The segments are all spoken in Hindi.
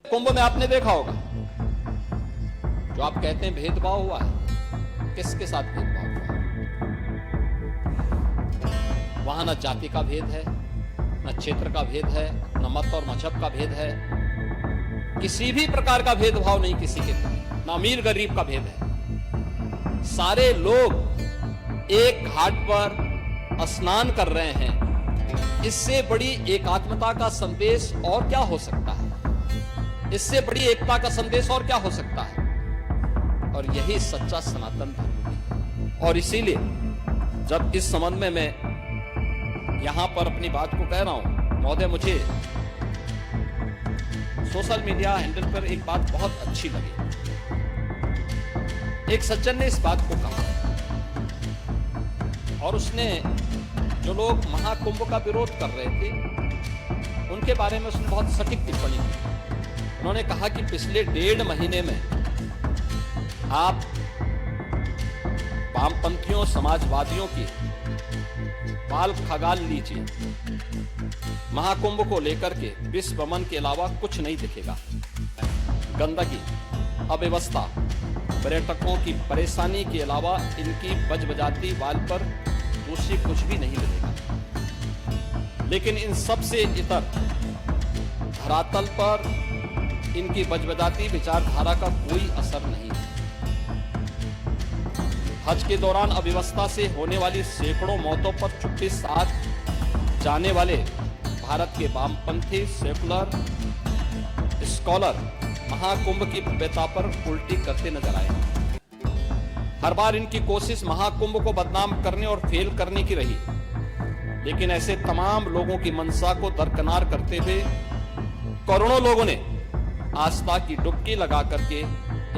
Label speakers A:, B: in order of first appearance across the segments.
A: कुंभ में आपने देखा होगा, जो आप कहते हैं भेदभाव हुआ है, किसके साथ भेदभाव हुआ है? वहां न जाति का भेद है, न क्षेत्र का भेद है, न मत और मजहब का भेद है, किसी भी प्रकार का भेदभाव नहीं किसी के प्रति, न अमीर गरीब का भेद है। सारे लोग एक घाट पर स्नान कर रहे हैं। इससे बड़ी एकात्मता का संदेश और क्या हो सकता है? इससे बड़ी एकता का संदेश और क्या हो सकता है? और यही सच्चा सनातन धर्म है। और इसीलिए जब इस संबंध में मैं यहां पर अपनी बात को कह रहा हूं, महोदय, मुझे सोशल मीडिया हैंडल पर एक बात बहुत अच्छी लगी। एक सज्जन ने इस बात को कहा और उसने, जो लोग महाकुंभ का विरोध कर रहे थे, उनके बारे में उसने बहुत सटीक टिप्पणी की। उन्होंने कहा कि पिछले 1.5 महीने में आप वामपंथियों, समाजवादियों की बाल खगाल लीजिए, महाकुंभ को लेकर के विश्व भ्रमण के अलावा कुछ नहीं दिखेगा। गंदगी, अव्यवस्था, पर्यटकों की परेशानी के अलावा इनकी बजबजाती वाल पर दूसरी कुछ भी नहीं मिलेगा। लेकिन इन सब से इतर धरातल पर इनकी बजबजाती विचारधारा का कोई असर नहीं है। हज के दौरान अव्यवस्था से होने वाली सैकड़ों मौतों पर चुप्पी साथ जाने वाले भारत के वामपंथी सेकुलर स्कॉलर महाकुंभ की भव्यता पर उल्टी करते नजर आए। हर बार इनकी कोशिश महाकुंभ को बदनाम करने और फेल करने की रही, लेकिन ऐसे तमाम लोगों की मंशा को दरकिनार करते हुए करोड़ों लोगों ने आस्था की डुबकी लगा करके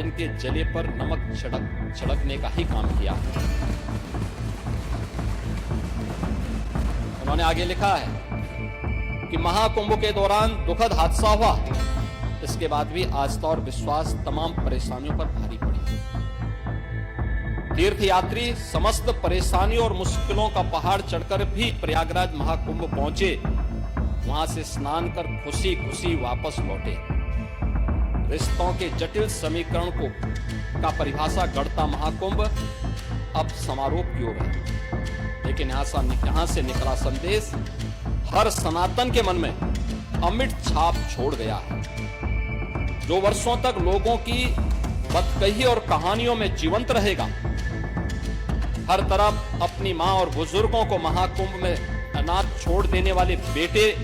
A: इनके जले पर नमक छिड़कने का ही काम किया। उन्होंने आगे लिखा है कि महाकुंभ के दौरान दुखद हादसा हुआ, इसके बाद भी आस्था और विश्वास तमाम परेशानियों पर भारी पड़ी। तीर्थयात्री समस्त परेशानियों और मुश्किलों का पहाड़ चढ़कर भी प्रयागराज महाकुंभ पहुंचे, वहां से स्नान कर खुशी खुशी वापस लौटे। रिश्तों के जटिल समीकरण का परिभाषा गढ़ता महाकुंभ अब समारोह की ओर है। लेकिन यहां से निकला संदेश हर सनातन के मन में अमिट छाप छोड़ गया है, जो वर्षों तक लोगों की बदकही और कहानियों में जीवंत रहेगा। हर तरफ अपनी मां और बुजुर्गों को महाकुंभ में अनाथ छोड़ देने वाले बेटे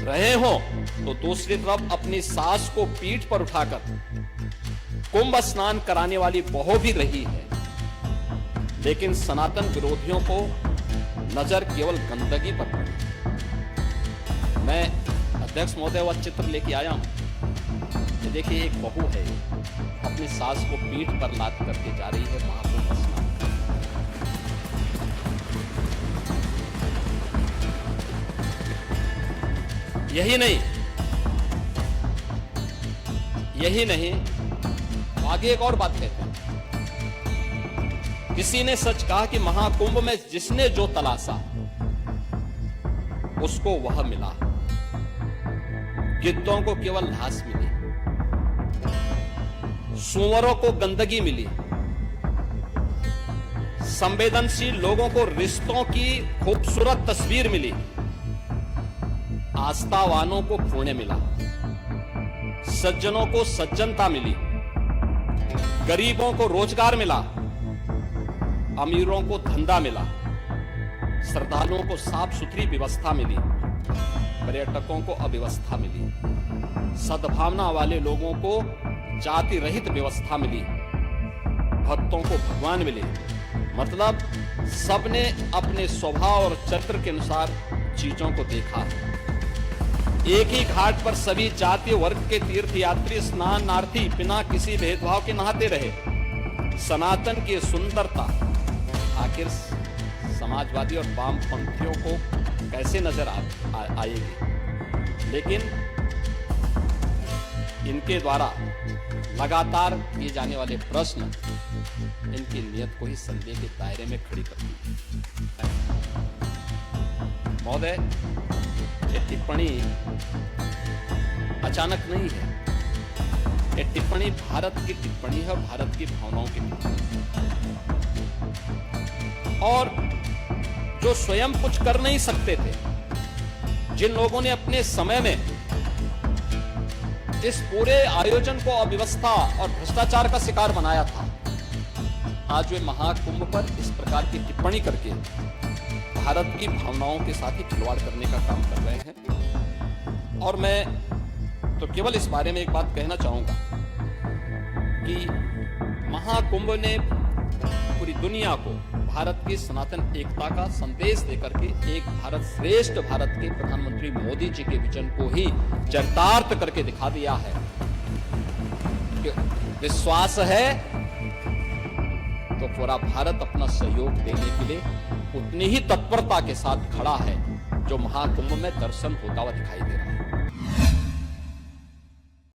A: रहे हों, तो दूसरी तरफ अपनी सास को पीठ पर उठाकर कुंभ स्नान कराने वाली बहू भी रही है। लेकिन सनातन विरोधियों को नजर केवल गंदगी पर पड़ी। मैं अध्यक्ष महोदय वह चित्र लेके आया हूं। देखिए, एक बहू है, अपनी सास को पीठ पर लाद करके जा रही है महाकुंभ स्नान। यही नहीं, आगे एक और बात कहते हैं। किसी ने सच कहा कि महाकुंभ में जिसने जो तलाशा उसको वह मिला। गिद्धों को केवल घास मिली, सूअरों को गंदगी मिली, संवेदनशील लोगों को रिश्तों की खूबसूरत तस्वीर मिली, आस्थावानों को पुण्य मिला, सज्जनों को सज्जनता मिली, गरीबों को रोजगार मिला, अमीरों को धंधा मिला, श्रद्धालुओं को साफ सुथरी व्यवस्था मिली, पर्यटकों को अव्यवस्था मिली, सद्भावना वाले लोगों को जाति रहित व्यवस्था मिली, भक्तों को भगवान मिले। मतलब सबने अपने स्वभाव और चरित्र के अनुसार चीजों को देखा है। एक ही घाट पर सभी जाति वर्ग के तीर्थयात्री स्नानार्थी बिना किसी भेदभाव के नहाते रहे। सनातन की सुंदरता आखिर समाजवादी और वामपंथियों को कैसे नजर आएगी? लेकिन इनके द्वारा लगातार किए जाने वाले प्रश्न इनकी नियत को ही संदेह के दायरे में खड़ी करती है। महोदय, ये टिप्पणी अचानक नहीं है। ये टिप्पणी भारत की टिप्पणी है, भारत की भावनाओं की टिप्पणी। और जो स्वयं कुछ कर नहीं सकते थे, जिन लोगों ने अपने समय में इस पूरे आयोजन को अव्यवस्था और भ्रष्टाचार का शिकार बनाया था, आज वे महाकुंभ पर इस प्रकार की टिप्पणी करके भारत की भावनाओं के साथ ही खिलवाड़ करने का काम कर रहे हैं। और मैं तो केवल इस बारे में एक बात कहना चाहूंगा कि महाकुंभ ने पूरी दुनिया को भारत की सनातन एकता का संदेश देकर के एक भारत श्रेष्ठ भारत के प्रधानमंत्री मोदी जी के विजन को ही चरितार्थ करके दिखा दिया है कि विश्वास है तो पूरा भारत अपना सहयोग देने के लिए उतनी ही तत्परता के साथ खड़ा है जो महाकुंभ में दर्शन होता हुआ दिखाई दे रहा है।